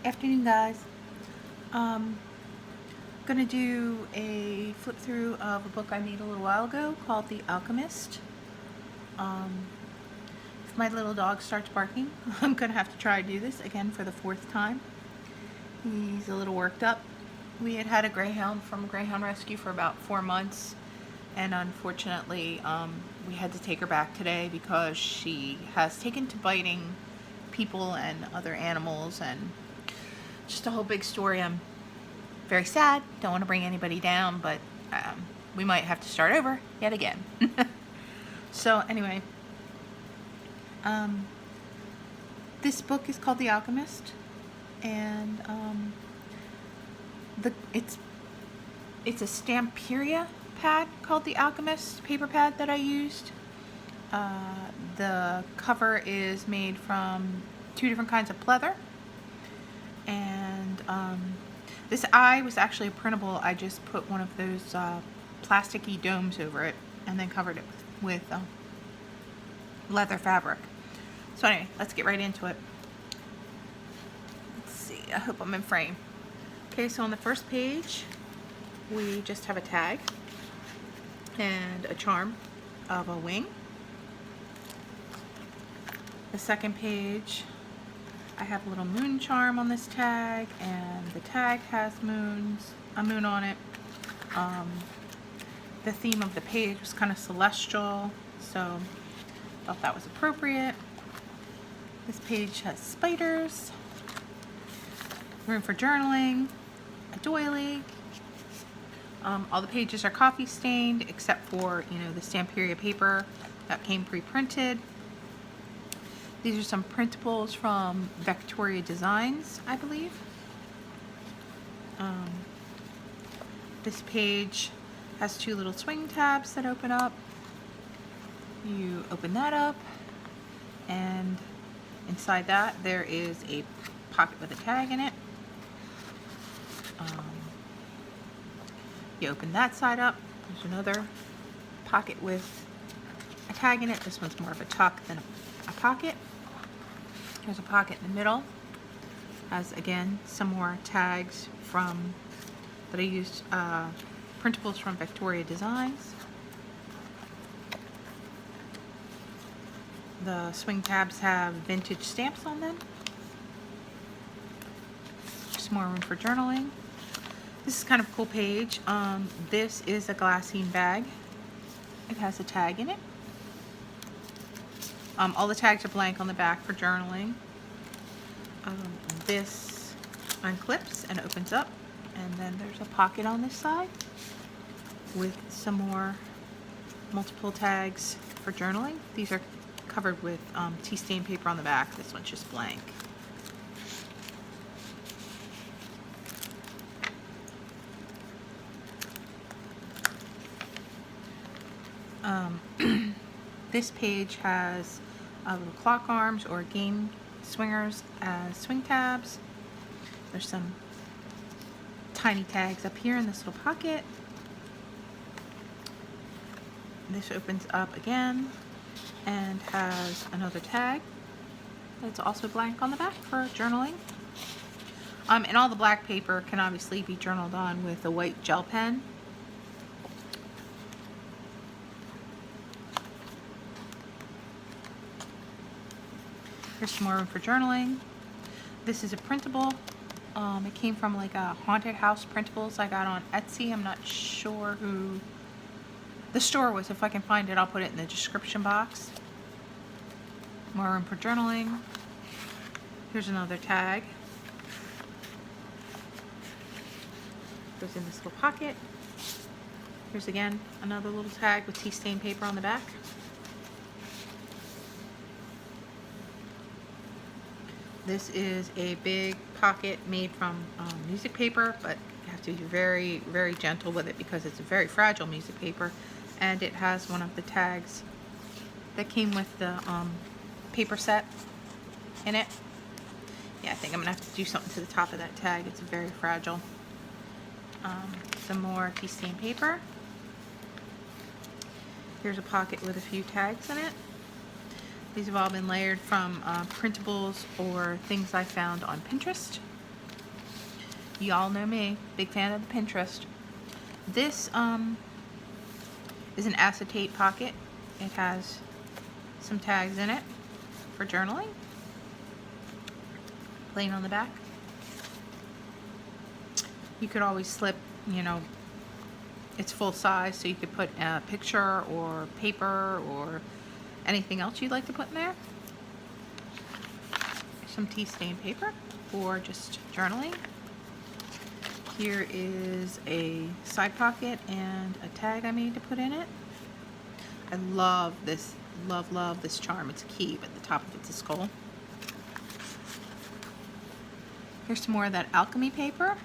Afternoon, guys. Gonna do a flip through of a book I made a little while ago called The Alchemist. If my little dog starts barking, I'm gonna have to try to do this again for the fourth time. He's a little worked up. We had a greyhound from a greyhound rescue for about 4 months, and unfortunately we had to take her back today because she has taken to biting people and other animals, and just a whole big story. I'm very sad, don't want to bring anybody down, but we might have to start over yet again. So anyway, this book is called The Alchemist, and it's a Stamperia pad called The Alchemist paper pad that I used. The cover is made from 2 different kinds of pleather, and this eye was actually a printable. I just put one of those plasticky domes over it and then covered it with leather fabric. So anyway, let's get right into it. Let's see, I hope I'm in frame. Okay, so on the first page we just have a tag and a charm of a wing. The second page, I have a little moon charm on this tag, and the tag has a moon on it. The theme of the page was kind of celestial, so I thought that was appropriate. This page has spiders, room for journaling, a doily. All the pages are coffee stained except for, the Stamperia paper that came pre-printed. These are some printables from Victoria Designs, I believe. This page has 2 little swing tabs that open up. You open that up, and inside that there is a pocket with a tag in it. You open that side up, there's another pocket with a tag in it. This one's more of a tuck than a pocket. There's a pocket in the middle. Has, again, some more tags that I used, printables from Victoria Designs. The swing tabs have vintage stamps on them. Just more room for journaling. This is kind of a cool page. This is a glassine bag. It has a tag in it. All the tags are blank on the back for journaling. This unclips and opens up, and then there's a pocket on this side with some more multiple tags for journaling. These are covered with tea stain paper on the back. This one's just blank. This page has little clock arms or game swingers as swing tabs. There's some tiny tags up here in this little pocket. This opens up again and has another tag that's also blank on the back for journaling. And all the black paper can obviously be journaled on with a white gel pen. Here's some more room for journaling. This is a printable. It came from like a haunted house printables I got on Etsy. I'm not sure who the store was. If I can find it, I'll put it in the description box. More room for journaling. Here's another tag. Goes in this little pocket. Here's again another little tag with tea stain paper on the back. This is a big pocket made from music paper, but you have to be very, very gentle with it because it's a very fragile music paper, and it has one of the tags that came with the paper set in it. Yeah, I think I'm gonna have to do something to the top of that tag. It's very fragile. Some more tea stain paper. Here's a pocket with a few tags in it. These have all been layered from printables or things I found on Pinterest. Y'all know me, big fan of the Pinterest. This is an acetate pocket. It has some tags in it for journaling. Plain on the back. You could always slip, you know, it's full size, so you could put a picture or paper or anything else you'd like to put in there. Some tea stain paper or just journaling. Here is a side pocket and a tag I made to put in it. I love this, love this charm. It's a key, but the top of it's a skull. Here's some more of that alchemy paper.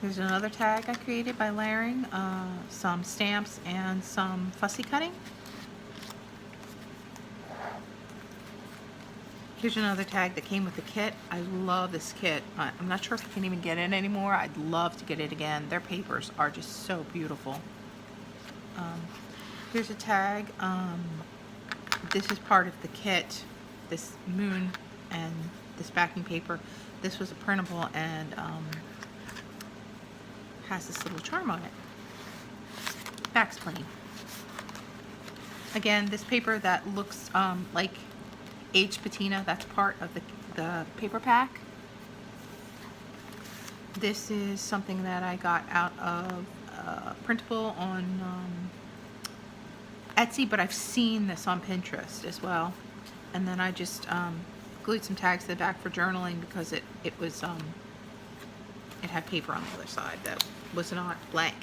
Here's another tag I created by layering some stamps and some fussy cutting. Here's another tag that came with the kit. I love this kit. I'm not sure if I can even get it anymore. I'd love to get it again. Their papers are just so beautiful. Here's a tag. This is part of the kit. This moon and this backing paper. This was a printable and has this little charm on it. Back's plain. Again, this paper that looks like aged patina, that's part of the paper pack. This is something that I got out of printable on Etsy, but I've seen this on Pinterest as well. And then I just glued some tags to the back for journaling because it was it had paper on the other side that was not blank.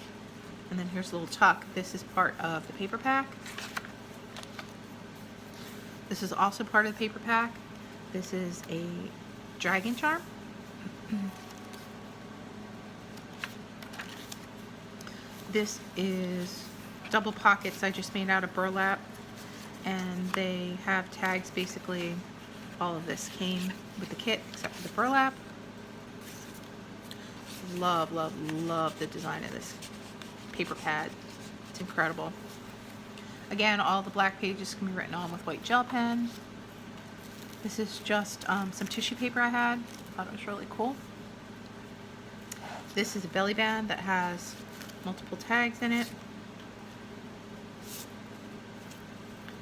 And then here's a little tuck. This is part of the paper pack. This is also part of the paper pack. This is a dragon charm. This is double pockets I just made out of burlap, and they have tags. Basically all of this came with the kit except for the burlap. Love the design of this paper pad. It's incredible. Again, all the black pages can be written on with white gel pen. This is just some tissue paper I had. Thought it was really cool. This is a belly band that has multiple tags in it.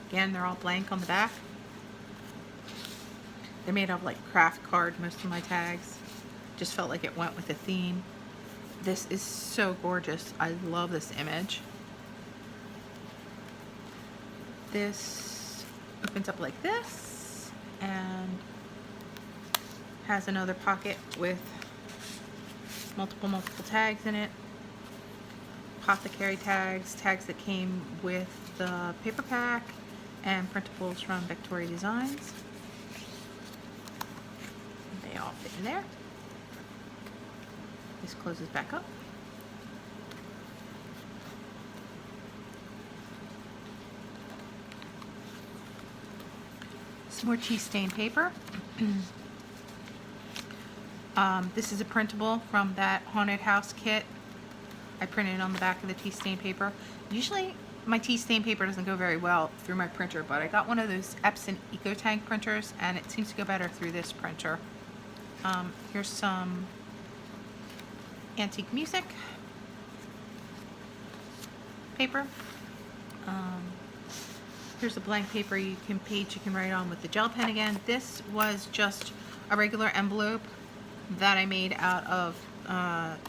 Again, they're all blank on the back. They're made of like craft card, most of my tags. Just felt like it went with the theme. This is so gorgeous. I love this image. This opens up like this and has another pocket with multiple tags in it. Apothecary tags, tags that came with the paper pack, and printables from Victoria Designs. They all fit in there. This closes back up. Some more tea stain paper. This is a printable from that haunted house kit. I printed on the back of the tea stain paper. Usually my tea stain paper doesn't go very well through my printer, but I got one of those Epson EcoTank printers and it seems to go better through this printer. Here's some antique music paper. Here's a blank paper page you can write on with the gel pen again. This was just a regular envelope that I made out of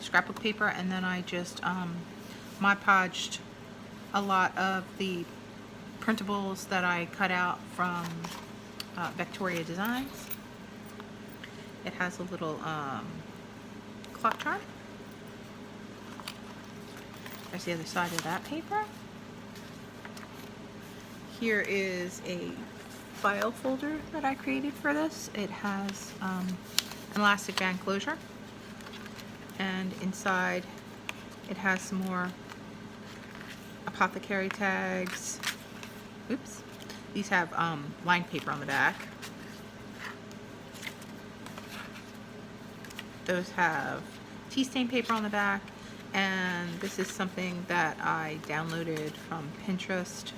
scrapbook paper, and then I just Mod Podged a lot of the printables that I cut out from Victoria Designs. It has a little clock chart. There's the other side of that paper. Here is a file folder that I created for this. It has an elastic band closure, and inside it has some more apothecary tags. Oops. These have lined paper on the back. Those have tea stain paper on the back, and this is something that I downloaded from Pinterest,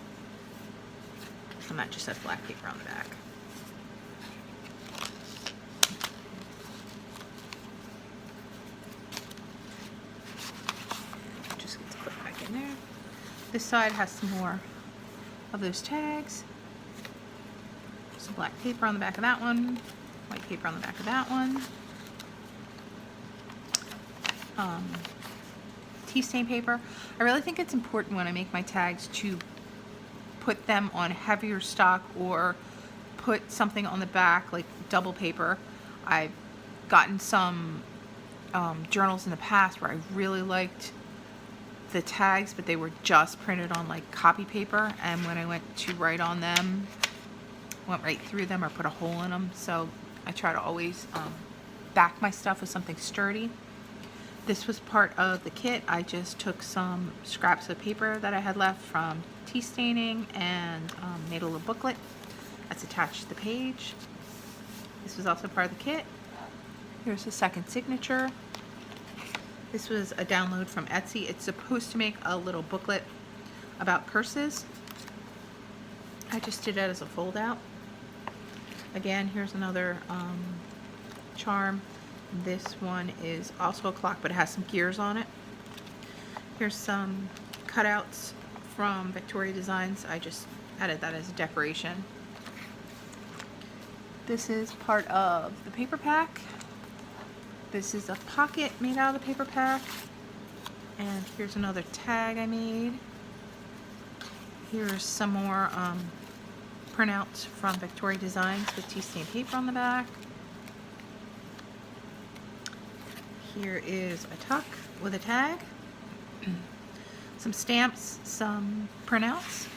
and that just has black paper on the back. This side has some more of those tags. Some black paper on the back of that one, white paper on the back of that one. Tea stain paper. I really think it's important when I make my tags to put them on heavier stock or put something on the back like double paper. I've gotten some journals in the past where I really liked the tags, but they were just printed on like copy paper, and when I went to write on them, went right through them or put a hole in them. So I try to always back my stuff with something sturdy. This was part of the kit. I just took some scraps of paper that I had left from tea staining and made a little booklet that's attached to the page. This was also part of the kit. Here's the second signature. This was a download from Etsy. It's supposed to make a little booklet about curses. I just did it as a fold out. Again, here's another charm. This one is also a clock, but it has some gears on it. Here's some cutouts from Victoria Designs. I just added that as a decoration. This is part of the paper pack. This is a pocket made out of the paper pack. And here's another tag I made. Here's some more printouts from Victoria Designs with tea stain paper on the back. Here is a tuck with a tag. Some stamps, some printouts.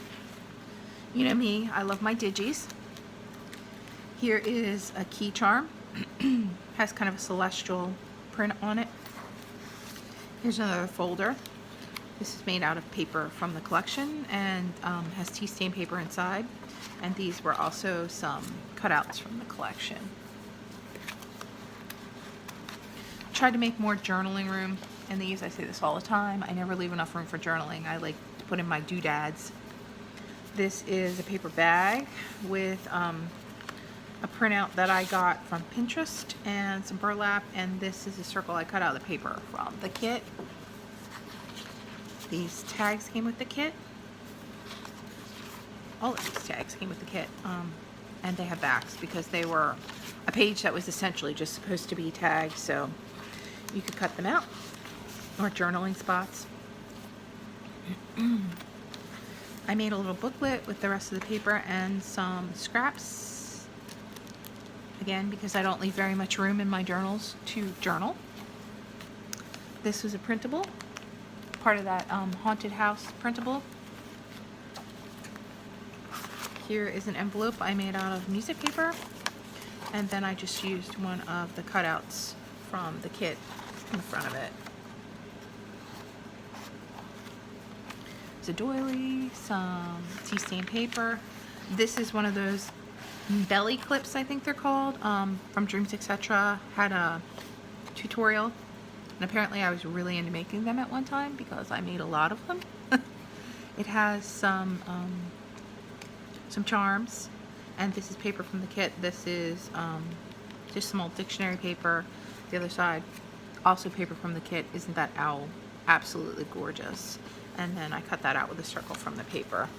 You know me, I love my digis. Here is a key charm. Has kind of a celestial print on it. Here's another folder. This is made out of paper from the collection and has tea stain paper inside. And these were also some cutouts from the collection. Tried to make more journaling room in these. I say this all the time. I never leave enough room for journaling. I like to put in my doodads. This is a paper bag with a printout that I got from Pinterest and some burlap, and this is a circle I cut out of the paper from the kit. These tags came with the kit. All of these tags came with the kit, and they have backs because they were a page that was essentially just supposed to be tagged, so you could cut them out, or journaling spots. I made a little booklet with the rest of the paper and some scraps, again because I don't leave very much room in my journals to journal. This was a printable, part of that haunted house printable. Here is an envelope I made out of music paper, and then I just used one of the cutouts from the kit in the front of it. It's a doily, some tea stain paper. This is one of those belly clips, I think they're called, from Dreams Etc. Had a tutorial, and apparently I was really into making them at one time because I made a lot of them. It has some charms, and this is paper from the kit. This is just some old dictionary paper. The other side, also paper from the kit. Isn't that owl absolutely gorgeous? And then I cut that out with a circle from the paper,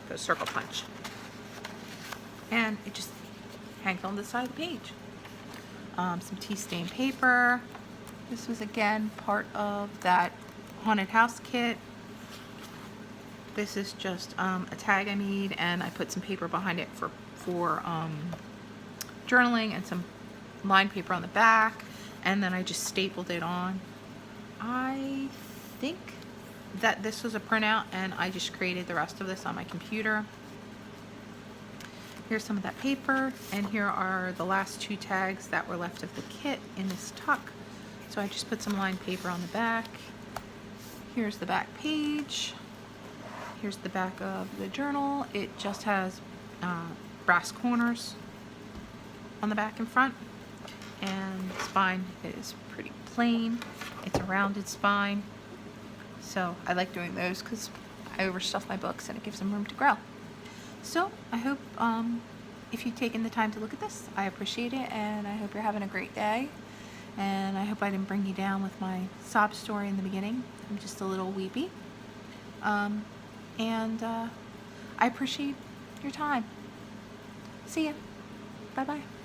a circle punch. And it just hangs on the side of the page. Some tea stain paper. This was again part of that haunted house kit. This is just a tag I made, and I put some paper behind it for journaling, and some lined paper on the back, and then I just stapled it on. I think that this was a printout, and I just created the rest of this on my computer. Here's some of that paper, and here are the last two tags that were left of the kit in this tuck. So I just put some lined paper on the back. Here's the back page. Here's the back of the journal. It just has brass corners on the back and front, and the spine is pretty plain. It's a rounded spine, so I like doing those because I overstuff my books and it gives them room to grow. So I hope if you've taken the time to look at this, I appreciate it, and I hope you're having a great day, and I hope I didn't bring you down with my sob story in the beginning. I'm just a little weepy. and I appreciate your time. See ya. Bye-bye.